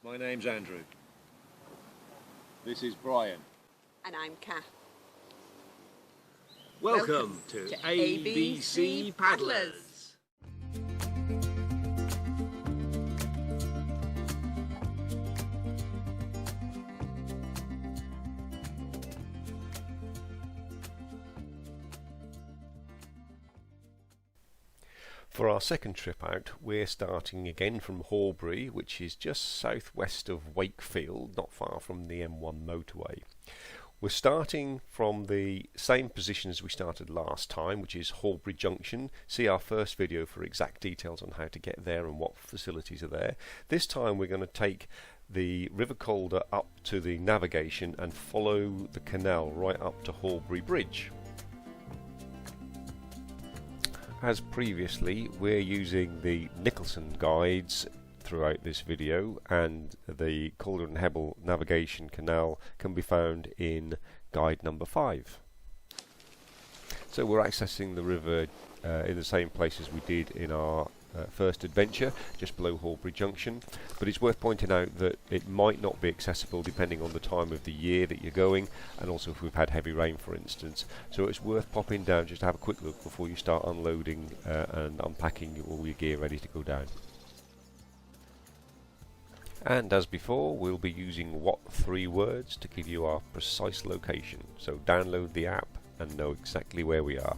My name's Andrew. This is Brian. And I'm Kath. Welcome to ABC Paddlers. For our second trip out, we're starting again from Horbury, which is just southwest of Wakefield, not far from the M1 motorway. We're starting from the same position as we started last time, which is Horbury Junction. See our first video for exact details on how to get there and what facilities are there. This time we're going to take the River Calder up to the navigation and follow the canal right up to Horbury Bridge. As previously, we're using the Nicholson guides throughout this video, and the Calder and Hebble navigation canal can be found in guide number 5. So we're accessing the river in the same place as we did in our first adventure, just below Horbury Junction, but it's worth pointing out that it might not be accessible depending on the time of the year that you're going, and also if we've had heavy rain, for instance. So it's worth popping down just to have a quick look before you start unloading and unpacking all your gear ready to go down. And as before, we'll be using what 3 words to give you our precise location, so download the app and know exactly where we are.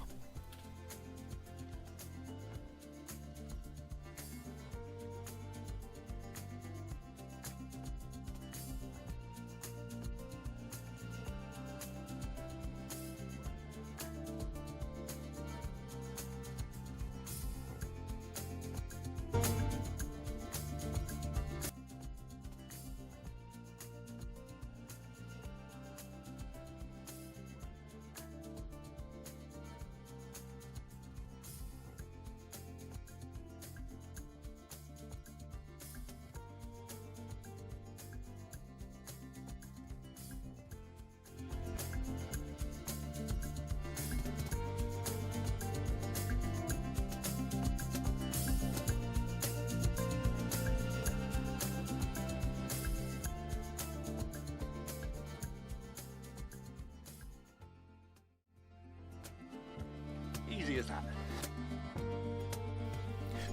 Easy as that.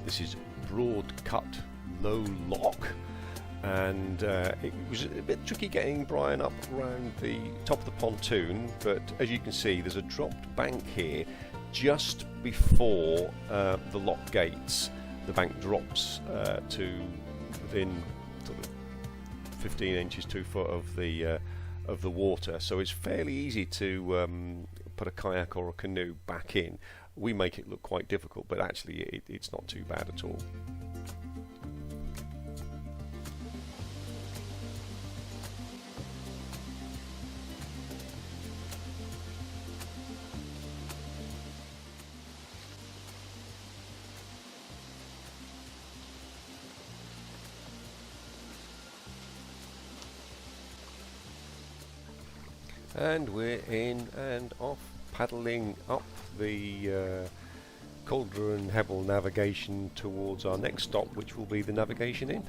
This is Broad Low Lock, and it was a bit tricky getting Brian up around the top of the pontoon, but as you can see there's a dropped bank here just before the lock gates. The bank drops to within sort of 15 inches, 2 foot of the water, so it's fairly easy to put a kayak or a canoe back in. We make it look quite difficult, but actually it's not too bad at all. And we're in and off, paddling up the Calder and Hebble navigation towards our next stop, which will be the Navigation Inn.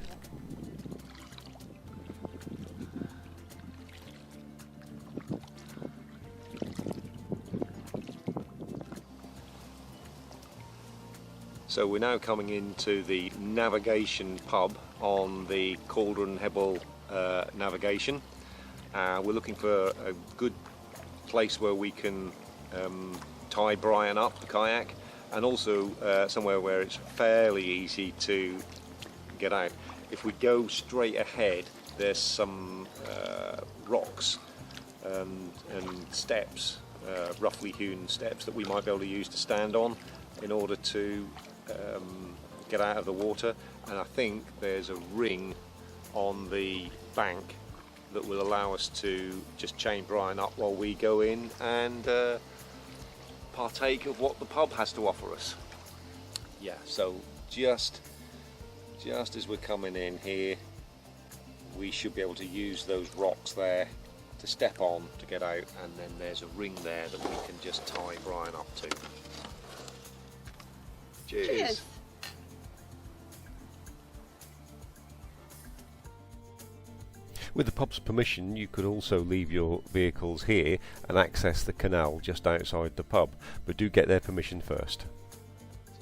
So we're now coming into the navigation pub on the Calder and Hebble navigation. We're looking for a good place where we can tie Brian up, the kayak, and also somewhere where it's fairly easy to get out. If we go straight ahead, there's some rocks and steps, roughly hewn steps that we might be able to use to stand on in order to get out of the water. And I think there's a ring on the bank that will allow us to just chain Brian up while we go in and partake of what the pub has to offer us. Yeah, so just as we're coming in here, we should be able to use those rocks there to step on to get out, and then there's a ring there that we can just tie Brian up to. Cheers. Cheers. With the pub's permission, you could also leave your vehicles here and access the canal just outside the pub, but do get their permission first.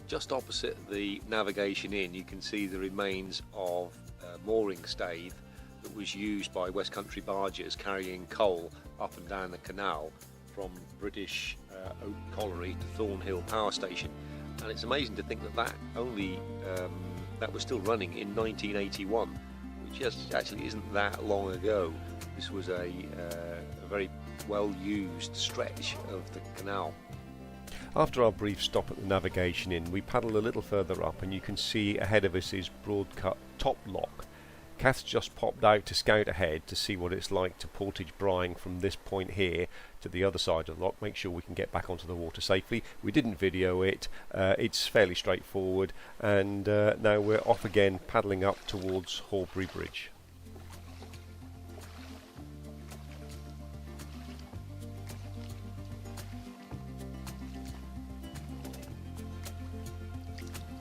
Just opposite the navigation inn, you can see the remains of a mooring stave that was used by West Country barges carrying coal up and down the canal from British Oak Colliery to Thornhill Power Station. And it's amazing to think that that was still running in 1981, which actually isn't that long ago. This was a very well used stretch of the canal. After our brief stop at the navigation inn, we paddle a little further up and you can see ahead of us is Broadwater Top Lock. Kath's just popped out to scout ahead to see what it's like to portage Brying from this point here to the other side of the lock, make sure we can get back onto the water safely. We didn't video it, it's fairly straightforward, and now we're off again paddling up towards Horbury Bridge.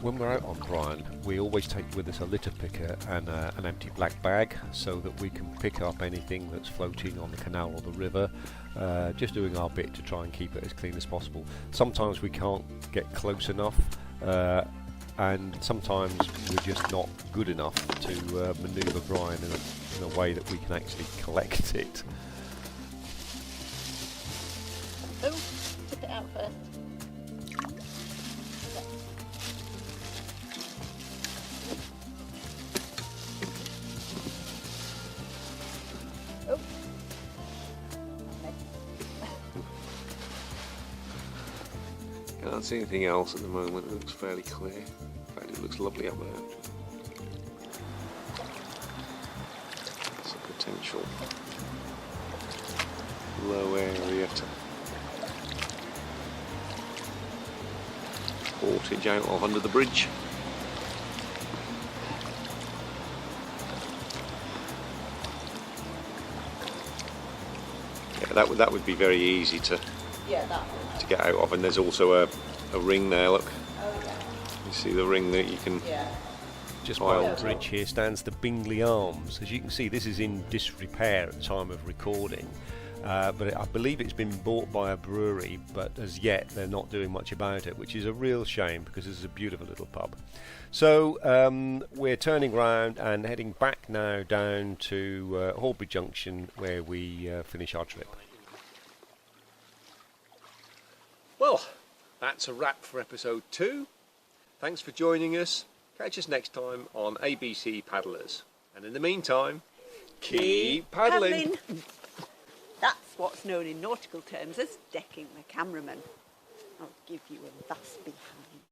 When we're out on Brying, we always take with us a litter picker and an empty black bag so that we can pick up anything that's floating on the canal or the river, just doing our bit to try and keep it as clean as possible. Sometimes we can't get close enough, and sometimes we're just not good enough to manoeuvre Brying in a way that we can actually collect it. Oh, tip it out first. Can't see anything else at the moment. It looks fairly clear. In fact, it looks lovely up there. It's a potential low area to portage out of under the bridge. Yeah, that would be very easy to get out of, and there's also a ring there, look. Oh, yeah. You see the ring that you can... Yeah. Just by the bridge here stands the Bingley Arms. As you can see, this is in disrepair at the time of recording, but I believe it's been bought by a brewery, but as yet they're not doing much about it, which is a real shame because this is a beautiful little pub. So we're turning round and heading back now down to Horbury Junction, where we finish our trip. Well, that's a wrap for episode 2. Thanks for joining us. Catch us next time on ABC Paddlers. And in the meantime, keep paddling. That's what's known in nautical terms as decking the cameraman. I'll give you a thus behind.